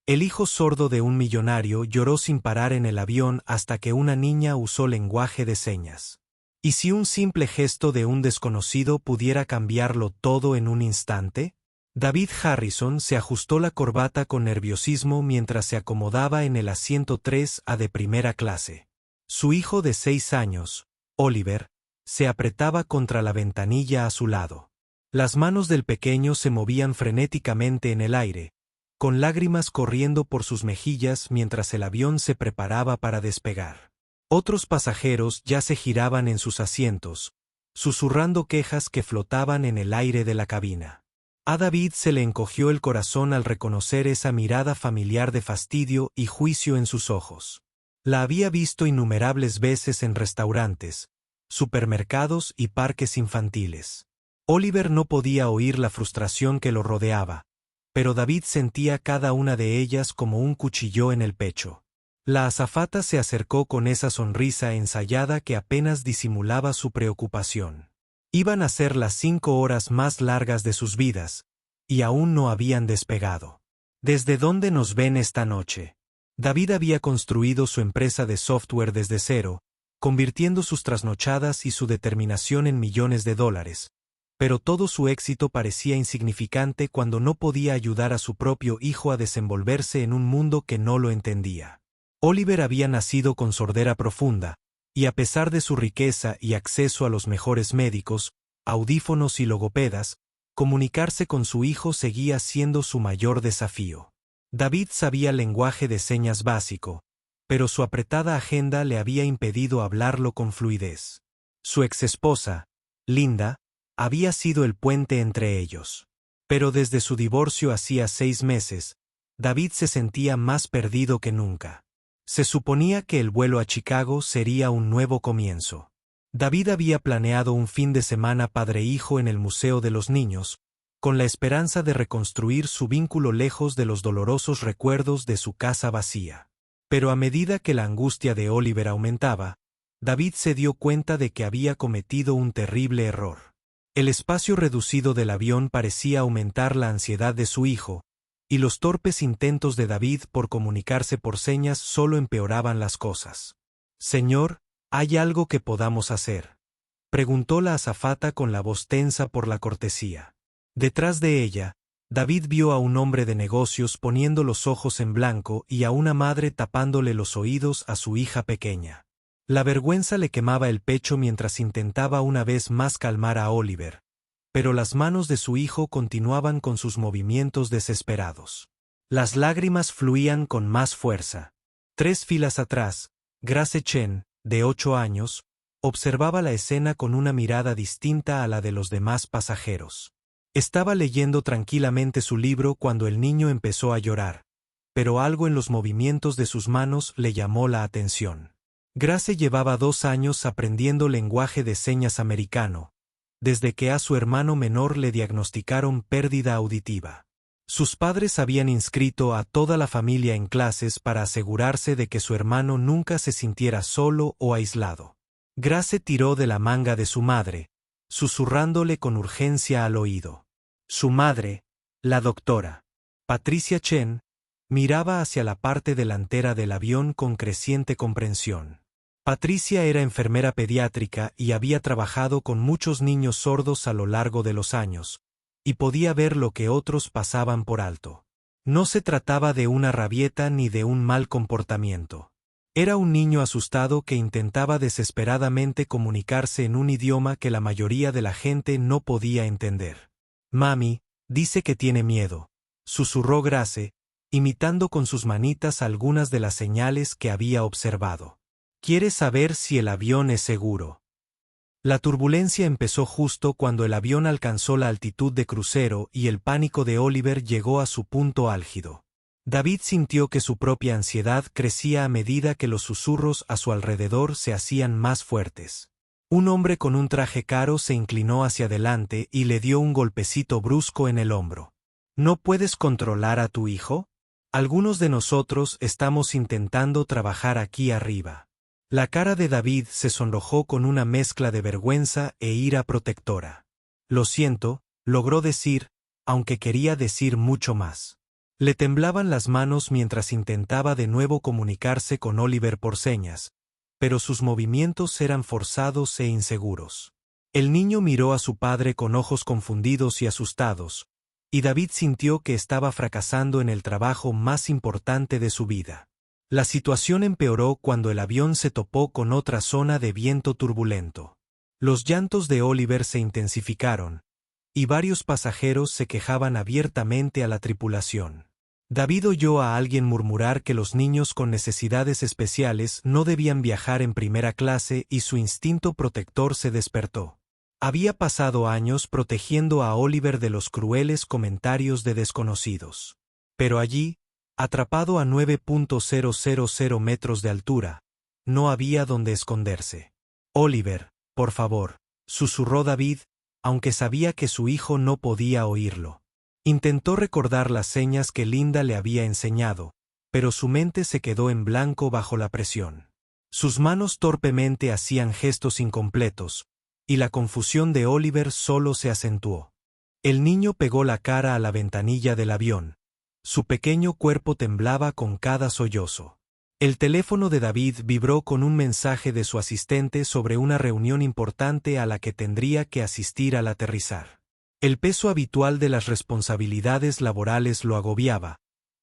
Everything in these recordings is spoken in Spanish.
El hijo sordo de un millonario lloró sin parar en el avión hasta que una niña usó lenguaje de señas. ¿Y si un simple gesto de un desconocido pudiera cambiarlo todo en un instante? David Harrison se ajustó la corbata con nerviosismo mientras se acomodaba en el asiento 3A de primera clase. Su hijo de 6 años, Oliver, se apretaba contra la ventanilla a su lado. Las manos del pequeño se movían frenéticamente en el aire, con lágrimas corriendo por sus mejillas mientras el avión se preparaba para despegar. Otros pasajeros ya se giraban en sus asientos, susurrando quejas que flotaban en el aire de la cabina. A David se le encogió el corazón al reconocer esa mirada familiar de fastidio y juicio en sus ojos. La había visto innumerables veces en restaurantes, supermercados y parques infantiles. Oliver no podía oír la frustración que lo rodeaba, pero David sentía cada una de ellas como un cuchillo en el pecho. La azafata se acercó con esa sonrisa ensayada que apenas disimulaba su preocupación. Iban a ser las 5 horas más largas de sus vidas, y aún no habían despegado. ¿Desde dónde nos ven esta noche? David había construido su empresa de software desde cero, convirtiendo sus trasnochadas y su determinación en millones de dólares, pero todo su éxito parecía insignificante cuando no podía ayudar a su propio hijo a desenvolverse en un mundo que no lo entendía. Oliver había nacido con sordera profunda, y a pesar de su riqueza y acceso a los mejores médicos, audífonos y logopedas, comunicarse con su hijo seguía siendo su mayor desafío. David sabía lenguaje de señas básico, pero su apretada agenda le había impedido hablarlo con fluidez. Su exesposa, Linda, había sido el puente entre ellos. Pero desde su divorcio hacía 6 meses, David se sentía más perdido que nunca. Se suponía que el vuelo a Chicago sería un nuevo comienzo. David había planeado un fin de semana padre-hijo en el Museo de los Niños, con la esperanza de reconstruir su vínculo lejos de los dolorosos recuerdos de su casa vacía. Pero a medida que la angustia de Oliver aumentaba, David se dio cuenta de que había cometido un terrible error. El espacio reducido del avión parecía aumentar la ansiedad de su hijo, y los torpes intentos de David por comunicarse por señas solo empeoraban las cosas. «Señor, ¿hay algo que podamos hacer?», preguntó la azafata con la voz tensa por la cortesía. Detrás de ella, David vio a un hombre de negocios poniendo los ojos en blanco y a una madre tapándole los oídos a su hija pequeña. La vergüenza le quemaba el pecho mientras intentaba una vez más calmar a Oliver, pero las manos de su hijo continuaban con sus movimientos desesperados. Las lágrimas fluían con más fuerza. 3 filas atrás, Grace Chen, de 8 años, observaba la escena con una mirada distinta a la de los demás pasajeros. Estaba leyendo tranquilamente su libro cuando el niño empezó a llorar, pero algo en los movimientos de sus manos le llamó la atención. Grace llevaba 2 años aprendiendo lenguaje de señas americano, desde que a su hermano menor le diagnosticaron pérdida auditiva. Sus padres habían inscrito a toda la familia en clases para asegurarse de que su hermano nunca se sintiera solo o aislado. Grace tiró de la manga de su madre, susurrándole con urgencia al oído. Su madre, la doctora Patricia Chen, miraba hacia la parte delantera del avión con creciente comprensión. Patricia era enfermera pediátrica y había trabajado con muchos niños sordos a lo largo de los años, y podía ver lo que otros pasaban por alto. No se trataba de una rabieta ni de un mal comportamiento. Era un niño asustado que intentaba desesperadamente comunicarse en un idioma que la mayoría de la gente no podía entender. «Mami, dice que tiene miedo», susurró Grace, imitando con sus manitas algunas de las señales que había observado. «Quiere saber si el avión es seguro». La turbulencia empezó justo cuando el avión alcanzó la altitud de crucero y el pánico de Oliver llegó a su punto álgido. David sintió que su propia ansiedad crecía a medida que los susurros a su alrededor se hacían más fuertes. Un hombre con un traje caro se inclinó hacia adelante y le dio un golpecito brusco en el hombro. «¿No puedes controlar a tu hijo? Algunos de nosotros estamos intentando trabajar aquí arriba». La cara de David se sonrojó con una mezcla de vergüenza e ira protectora. «Lo siento», logró decir, aunque quería decir mucho más. Le temblaban las manos mientras intentaba de nuevo comunicarse con Oliver por señas, pero sus movimientos eran forzados e inseguros. El niño miró a su padre con ojos confundidos y asustados, y David sintió que estaba fracasando en el trabajo más importante de su vida. La situación empeoró cuando el avión se topó con otra zona de viento turbulento. Los llantos de Oliver se intensificaron, y varios pasajeros se quejaban abiertamente a la tripulación. David oyó a alguien murmurar que los niños con necesidades especiales no debían viajar en primera clase y su instinto protector se despertó. Había pasado años protegiendo a Oliver de los crueles comentarios de desconocidos. Pero allí, atrapado a 9.000 metros de altura, no había donde esconderse. Oliver, por favor, susurró David, aunque sabía que su hijo no podía oírlo. Intentó recordar las señas que Linda le había enseñado, pero su mente se quedó en blanco bajo la presión. Sus manos torpemente hacían gestos incompletos, y la confusión de Oliver solo se acentuó. El niño pegó la cara a la ventanilla del avión. Su pequeño cuerpo temblaba con cada sollozo. El teléfono de David vibró con un mensaje de su asistente sobre una reunión importante a la que tendría que asistir al aterrizar. El peso habitual de las responsabilidades laborales lo agobiaba,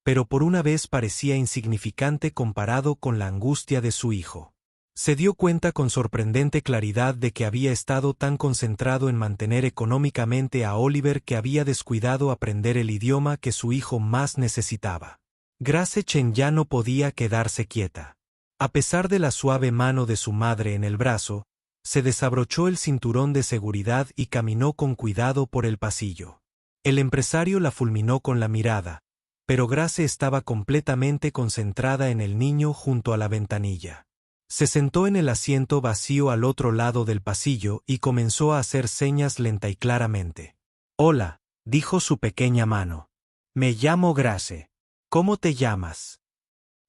pero por una vez parecía insignificante comparado con la angustia de su hijo. Se dio cuenta con sorprendente claridad de que había estado tan concentrado en mantener económicamente a Oliver que había descuidado aprender el idioma que su hijo más necesitaba. Grace Chen ya no podía quedarse quieta. A pesar de la suave mano de su madre en el brazo, se desabrochó el cinturón de seguridad y caminó con cuidado por el pasillo. El empresario la fulminó con la mirada, pero Grace estaba completamente concentrada en el niño junto a la ventanilla. Se sentó en el asiento vacío al otro lado del pasillo y comenzó a hacer señas lenta y claramente. «Hola», dijo su pequeña mano. «Me llamo Grace. ¿Cómo te llamas?»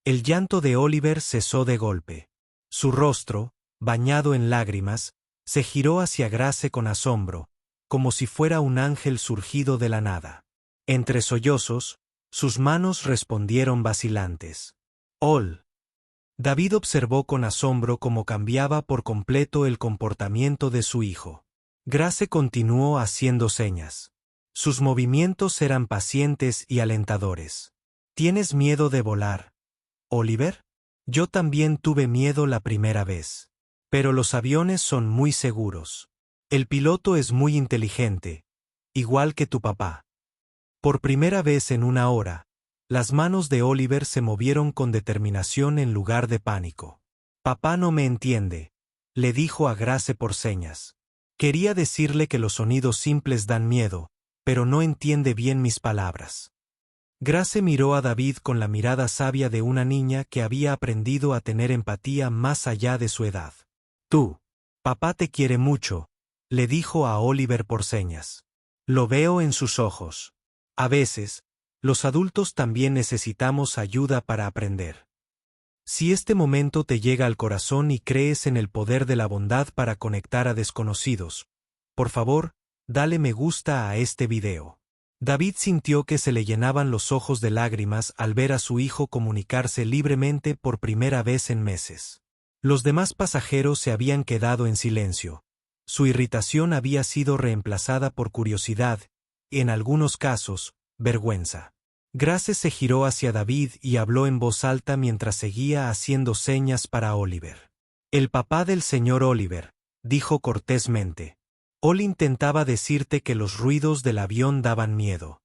El llanto de Oliver cesó de golpe. Su rostro, bañado en lágrimas, se giró hacia Grace con asombro, como si fuera un ángel surgido de la nada. Entre sollozos, sus manos respondieron vacilantes. «Ol». David observó con asombro cómo cambiaba por completo el comportamiento de su hijo. Grace continuó haciendo señas. Sus movimientos eran pacientes y alentadores. «¿Tienes miedo de volar, Oliver?» «Yo también tuve miedo la primera vez. Pero los aviones son muy seguros. El piloto es muy inteligente, igual que tu papá». Por primera vez en una hora, las manos de Oliver se movieron con determinación en lugar de pánico. «Papá no me entiende», le dijo a Grace por señas. «Quería decirle que los sonidos simples dan miedo, pero no entiende bien mis palabras». Grace miró a David con la mirada sabia de una niña que había aprendido a tener empatía más allá de su edad. «Tú, papá te quiere mucho», le dijo a Oliver por señas. «Lo veo en sus ojos. A veces, los adultos también necesitamos ayuda para aprender. Si este momento te llega al corazón y crees en el poder de la bondad para conectar a desconocidos, por favor, dale me gusta a este video». David sintió que se le llenaban los ojos de lágrimas al ver a su hijo comunicarse libremente por primera vez en meses. Los demás pasajeros se habían quedado en silencio. Su irritación había sido reemplazada por curiosidad, y en algunos casos, vergüenza. Grace se giró hacia David y habló en voz alta mientras seguía haciendo señas para Oliver. «El papá del señor Oliver», dijo cortésmente. «Ol intentaba decirte que los ruidos del avión daban miedo.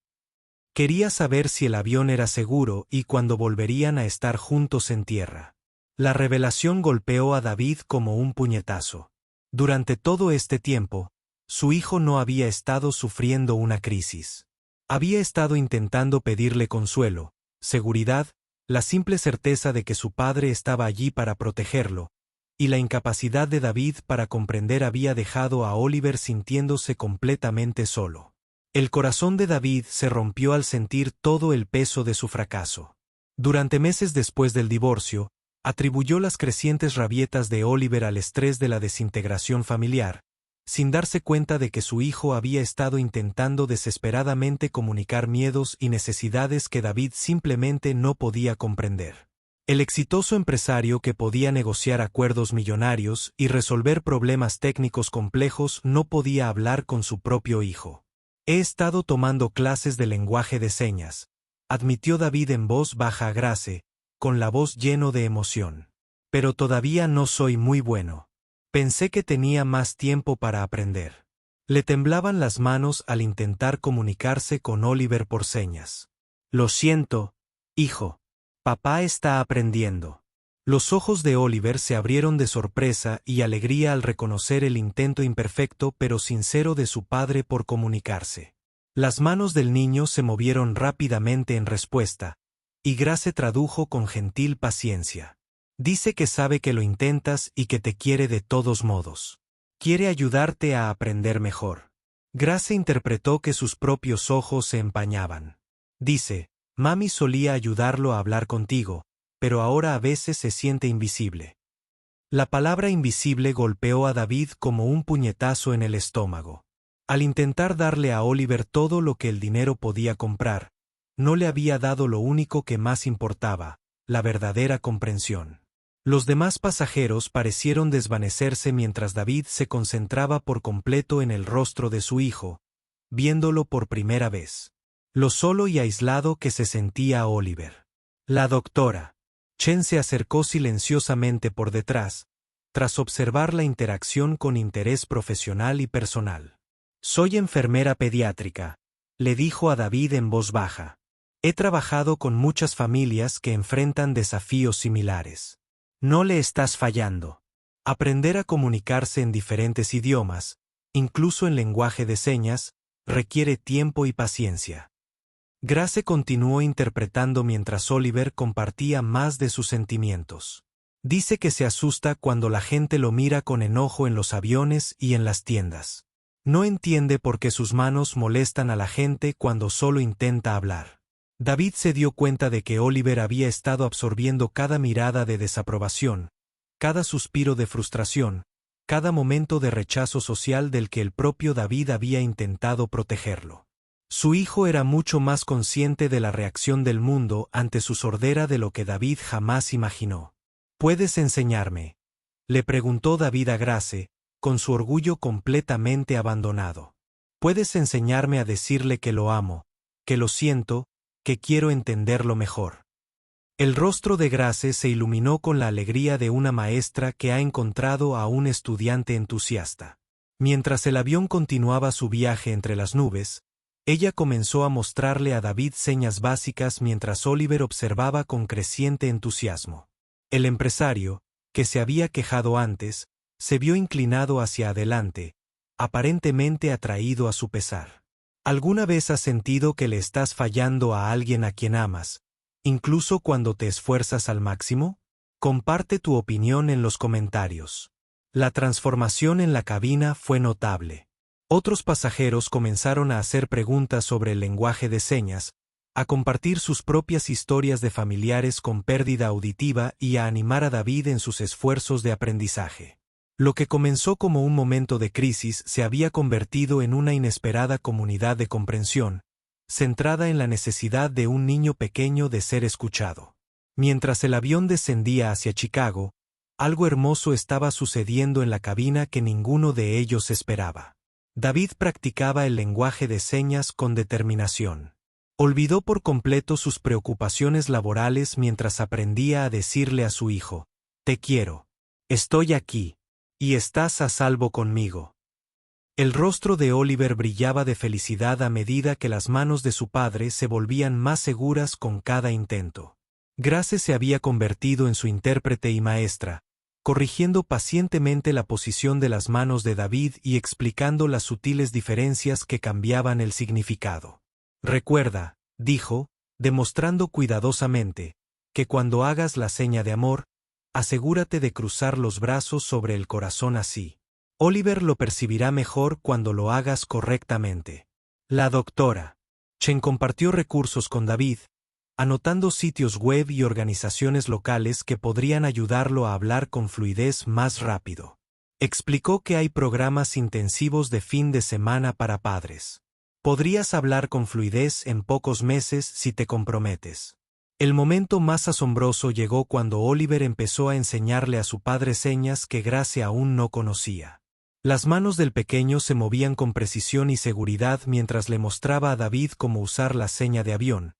Quería saber si el avión era seguro y cuándo volverían a estar juntos en tierra». La revelación golpeó a David como un puñetazo. Durante todo este tiempo, su hijo no había estado sufriendo una crisis. Había estado intentando pedirle consuelo, seguridad, la simple certeza de que su padre estaba allí para protegerlo, y la incapacidad de David para comprender había dejado a Oliver sintiéndose completamente solo. El corazón de David se rompió al sentir todo el peso de su fracaso. Durante meses después del divorcio, atribuyó las crecientes rabietas de Oliver al estrés de la desintegración familiar, sin darse cuenta de que su hijo había estado intentando desesperadamente comunicar miedos y necesidades que David simplemente no podía comprender. El exitoso empresario que podía negociar acuerdos millonarios y resolver problemas técnicos complejos no podía hablar con su propio hijo. He estado tomando clases de lenguaje de señas, admitió David en voz baja a Grace, con la voz lleno de emoción. Pero todavía no soy muy bueno. Pensé que tenía más tiempo para aprender. Le temblaban las manos al intentar comunicarse con Oliver por señas. Lo siento, hijo. Papá está aprendiendo. Los ojos de Oliver se abrieron de sorpresa y alegría al reconocer el intento imperfecto pero sincero de su padre por comunicarse. Las manos del niño se movieron rápidamente en respuesta, y Grace tradujo con gentil paciencia. Dice que sabe que lo intentas y que te quiere de todos modos. Quiere ayudarte a aprender mejor. Grace interpretó que sus propios ojos se empañaban. Dice, mami solía ayudarlo a hablar contigo, pero ahora a veces se siente invisible. La palabra invisible golpeó a David como un puñetazo en el estómago. Al intentar darle a Oliver todo lo que el dinero podía comprar, no le había dado lo único que más importaba, la verdadera comprensión. Los demás pasajeros parecieron desvanecerse mientras David se concentraba por completo en el rostro de su hijo, viéndolo por primera vez. Lo solo y aislado que se sentía Oliver. La doctora Chen se acercó silenciosamente por detrás, tras observar la interacción con interés profesional y personal. Soy enfermera pediátrica, le dijo a David en voz baja. He trabajado con muchas familias que enfrentan desafíos similares. No le estás fallando. Aprender a comunicarse en diferentes idiomas, incluso en lenguaje de señas, requiere tiempo y paciencia. Grace continuó interpretando mientras Oliver compartía más de sus sentimientos. Dice que se asusta cuando la gente lo mira con enojo en los aviones y en las tiendas. No entiende por qué sus manos molestan a la gente cuando solo intenta hablar. David se dio cuenta de que Oliver había estado absorbiendo cada mirada de desaprobación, cada suspiro de frustración, cada momento de rechazo social del que el propio David había intentado protegerlo. Su hijo era mucho más consciente de la reacción del mundo ante su sordera de lo que David jamás imaginó. ¿Puedes enseñarme?, le preguntó David a Grace, con su orgullo completamente abandonado. ¿Puedes enseñarme a decirle que lo amo, que lo siento, que quiero entenderlo mejor? El rostro de Grace se iluminó con la alegría de una maestra que ha encontrado a un estudiante entusiasta. Mientras el avión continuaba su viaje entre las nubes, ella comenzó a mostrarle a David señas básicas mientras Oliver observaba con creciente entusiasmo. El empresario, que se había quejado antes, se vio inclinado hacia adelante, aparentemente atraído a su pesar. ¿Alguna vez has sentido que le estás fallando a alguien a quien amas, incluso cuando te esfuerzas al máximo? Comparte tu opinión en los comentarios. La transformación en la cabina fue notable. Otros pasajeros comenzaron a hacer preguntas sobre el lenguaje de señas, a compartir sus propias historias de familiares con pérdida auditiva y a animar a David en sus esfuerzos de aprendizaje. Lo que comenzó como un momento de crisis se había convertido en una inesperada comunidad de comprensión, centrada en la necesidad de un niño pequeño de ser escuchado. Mientras el avión descendía hacia Chicago, algo hermoso estaba sucediendo en la cabina que ninguno de ellos esperaba. David practicaba el lenguaje de señas con determinación. Olvidó por completo sus preocupaciones laborales mientras aprendía a decirle a su hijo, «Te quiero. Estoy aquí. Y estás a salvo conmigo». El rostro de Oliver brillaba de felicidad a medida que las manos de su padre se volvían más seguras con cada intento. Grace se había convertido en su intérprete y maestra, corrigiendo pacientemente la posición de las manos de David y explicando las sutiles diferencias que cambiaban el significado. «Recuerda», dijo, demostrando cuidadosamente, «que cuando hagas la seña de amor, asegúrate de cruzar los brazos sobre el corazón así. Oliver lo percibirá mejor cuando lo hagas correctamente». La doctora Chen compartió recursos con David, anotando sitios web y organizaciones locales que podrían ayudarlo a hablar con fluidez más rápido. Explicó que hay programas intensivos de fin de semana para padres. Podrías hablar con fluidez en pocos meses si te comprometes. El momento más asombroso llegó cuando Oliver empezó a enseñarle a su padre señas que Grace aún no conocía. Las manos del pequeño se movían con precisión y seguridad mientras le mostraba a David cómo usar la seña de avión,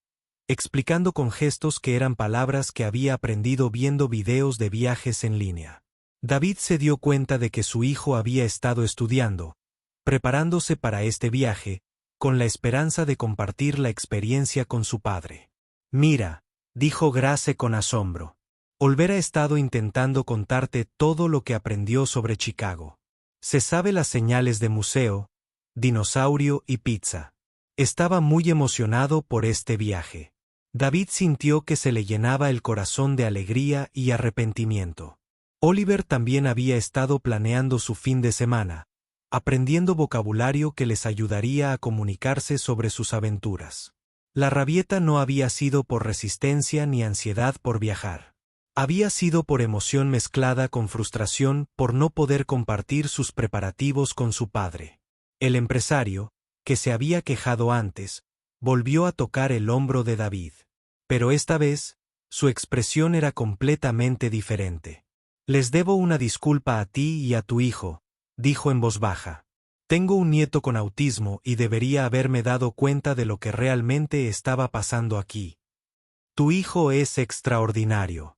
explicando con gestos que eran palabras que había aprendido viendo videos de viajes en línea. David se dio cuenta de que su hijo había estado estudiando, preparándose para este viaje, con la esperanza de compartir la experiencia con su padre. «Mira», dijo Grace con asombro. «Oliver ha estado intentando contarte todo lo que aprendió sobre Chicago. Se sabe las señales de museo, dinosaurio y pizza. Estaba muy emocionado por este viaje». David sintió que se le llenaba el corazón de alegría y arrepentimiento. Oliver también había estado planeando su fin de semana, aprendiendo vocabulario que les ayudaría a comunicarse sobre sus aventuras. La rabieta no había sido por resistencia ni ansiedad por viajar. Había sido por emoción mezclada con frustración por no poder compartir sus preparativos con su padre. El empresario, que se había quejado antes, volvió a tocar el hombro de David. Pero esta vez, su expresión era completamente diferente. «Les debo una disculpa a ti y a tu hijo», dijo en voz baja. «Tengo un nieto con autismo y debería haberme dado cuenta de lo que realmente estaba pasando aquí. Tu hijo es extraordinario».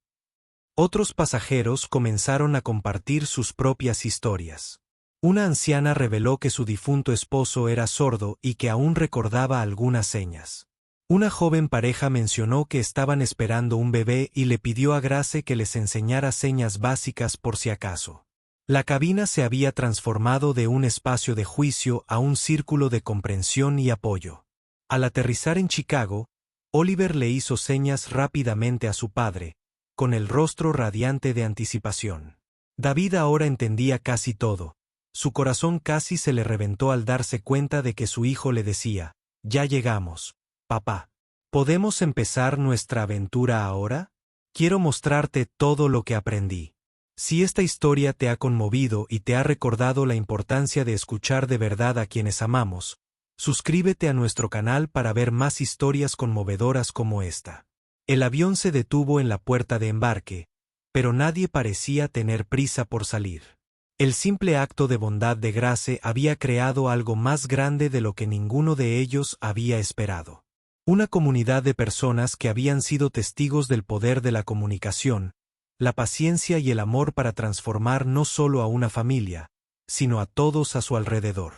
Otros pasajeros comenzaron a compartir sus propias historias. Una anciana reveló que su difunto esposo era sordo y que aún recordaba algunas señas. Una joven pareja mencionó que estaban esperando un bebé y le pidió a Grace que les enseñara señas básicas por si acaso. La cabina se había transformado de un espacio de juicio a un círculo de comprensión y apoyo. Al aterrizar en Chicago, Oliver le hizo señas rápidamente a su padre, con el rostro radiante de anticipación. David ahora entendía casi todo. Su corazón casi se le reventó al darse cuenta de que su hijo le decía: «Ya llegamos, papá. ¿Podemos empezar nuestra aventura ahora? Quiero mostrarte todo lo que aprendí». Si esta historia te ha conmovido y te ha recordado la importancia de escuchar de verdad a quienes amamos, suscríbete a nuestro canal para ver más historias conmovedoras como esta. El avión se detuvo en la puerta de embarque, pero nadie parecía tener prisa por salir. El simple acto de bondad de Grace había creado algo más grande de lo que ninguno de ellos había esperado. Una comunidad de personas que habían sido testigos del poder de la comunicación, la paciencia y el amor para transformar no solo a una familia, sino a todos a su alrededor.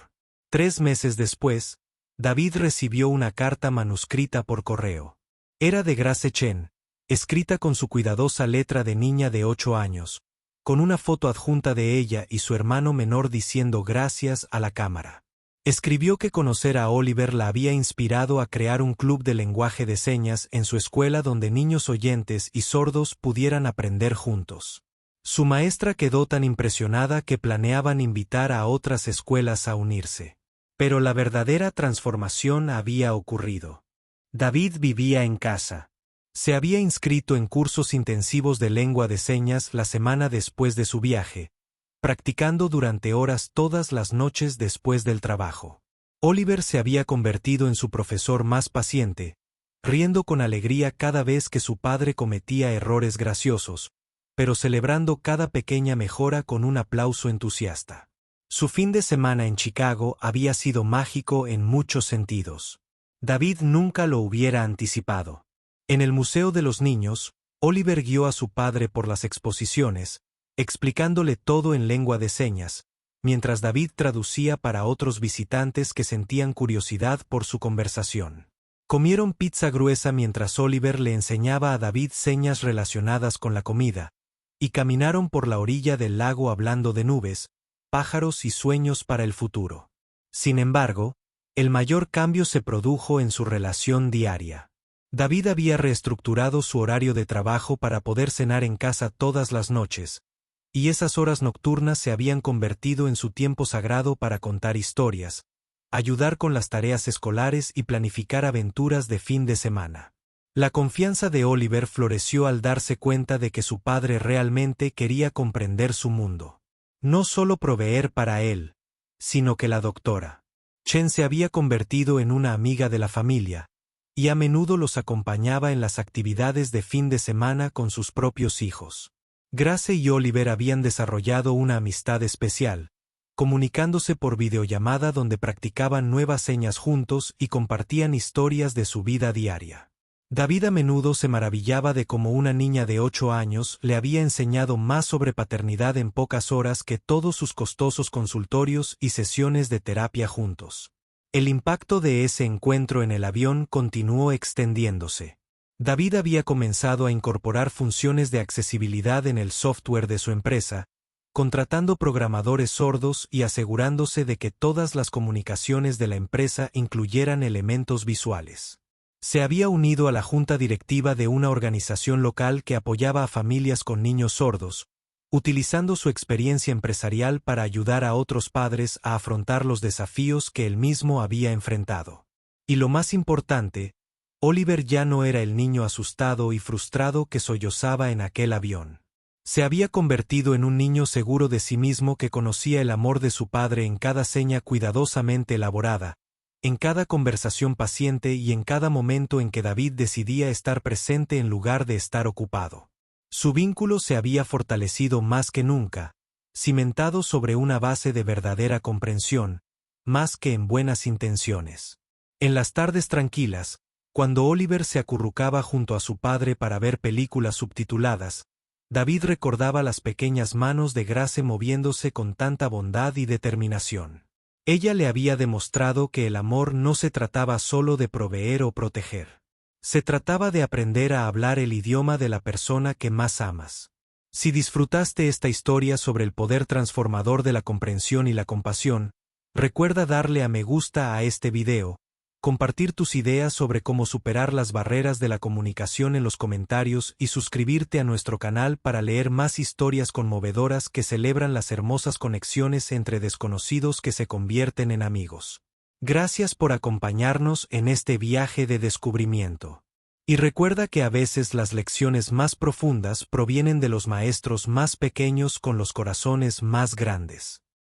3 meses después, David recibió una carta manuscrita por correo. Era de Grace Chen, escrita con su cuidadosa letra de niña de 8 años, con una foto adjunta de ella y su hermano menor diciendo gracias a la cámara. Escribió que conocer a Oliver la había inspirado a crear un club de lenguaje de señas en su escuela donde niños oyentes y sordos pudieran aprender juntos. Su maestra quedó tan impresionada que planeaban invitar a otras escuelas a unirse. Pero la verdadera transformación había ocurrido. David vivía en casa. Se había inscrito en cursos intensivos de lengua de señas la semana después de su viaje, practicando durante horas todas las noches después del trabajo. Oliver se había convertido en su profesor más paciente, riendo con alegría cada vez que su padre cometía errores graciosos, pero celebrando cada pequeña mejora con un aplauso entusiasta. Su fin de semana en Chicago había sido mágico en muchos sentidos. David nunca lo hubiera anticipado. En el Museo de los Niños, Oliver guió a su padre por las exposiciones, explicándole todo en lengua de señas, mientras David traducía para otros visitantes que sentían curiosidad por su conversación. Comieron pizza gruesa mientras Oliver le enseñaba a David señas relacionadas con la comida, y caminaron por la orilla del lago hablando de nubes, pájaros y sueños para el futuro. Sin embargo, el mayor cambio se produjo en su relación diaria. David había reestructurado su horario de trabajo para poder cenar en casa todas las noches, y esas horas nocturnas se habían convertido en su tiempo sagrado para contar historias, ayudar con las tareas escolares y planificar aventuras de fin de semana. La confianza de Oliver floreció al darse cuenta de que su padre realmente quería comprender su mundo. No solo proveer para él, sino que la doctora Chen se había convertido en una amiga de la familia, y a menudo los acompañaba en las actividades de fin de semana con sus propios hijos. Grace y Oliver habían desarrollado una amistad especial, comunicándose por videollamada donde practicaban nuevas señas juntos y compartían historias de su vida diaria. David a menudo se maravillaba de cómo una niña de 8 años le había enseñado más sobre paternidad en pocas horas que todos sus costosos consultorios y sesiones de terapia juntos. El impacto de ese encuentro en el avión continuó extendiéndose. David había comenzado a incorporar funciones de accesibilidad en el software de su empresa, contratando programadores sordos y asegurándose de que todas las comunicaciones de la empresa incluyeran elementos visuales. Se había unido a la junta directiva de una organización local que apoyaba a familias con niños sordos, utilizando su experiencia empresarial para ayudar a otros padres a afrontar los desafíos que él mismo había enfrentado. Y lo más importante, Oliver ya no era el niño asustado y frustrado que sollozaba en aquel avión. Se había convertido en un niño seguro de sí mismo que conocía el amor de su padre en cada seña cuidadosamente elaborada, en cada conversación paciente y en cada momento en que David decidía estar presente en lugar de estar ocupado. Su vínculo se había fortalecido más que nunca, cimentado sobre una base de verdadera comprensión, más que en buenas intenciones. En las tardes tranquilas, cuando Oliver se acurrucaba junto a su padre para ver películas subtituladas, David recordaba las pequeñas manos de Grace moviéndose con tanta bondad y determinación. Ella le había demostrado que el amor no se trataba solo de proveer o proteger. Se trataba de aprender a hablar el idioma de la persona que más amas. Si disfrutaste esta historia sobre el poder transformador de la comprensión y la compasión, recuerda darle a me gusta a este video, compartir tus ideas sobre cómo superar las barreras de la comunicación en los comentarios y suscribirte a nuestro canal para leer más historias conmovedoras que celebran las hermosas conexiones entre desconocidos que se convierten en amigos. Gracias por acompañarnos en este viaje de descubrimiento. Y recuerda que a veces las lecciones más profundas provienen de los maestros más pequeños con los corazones más grandes.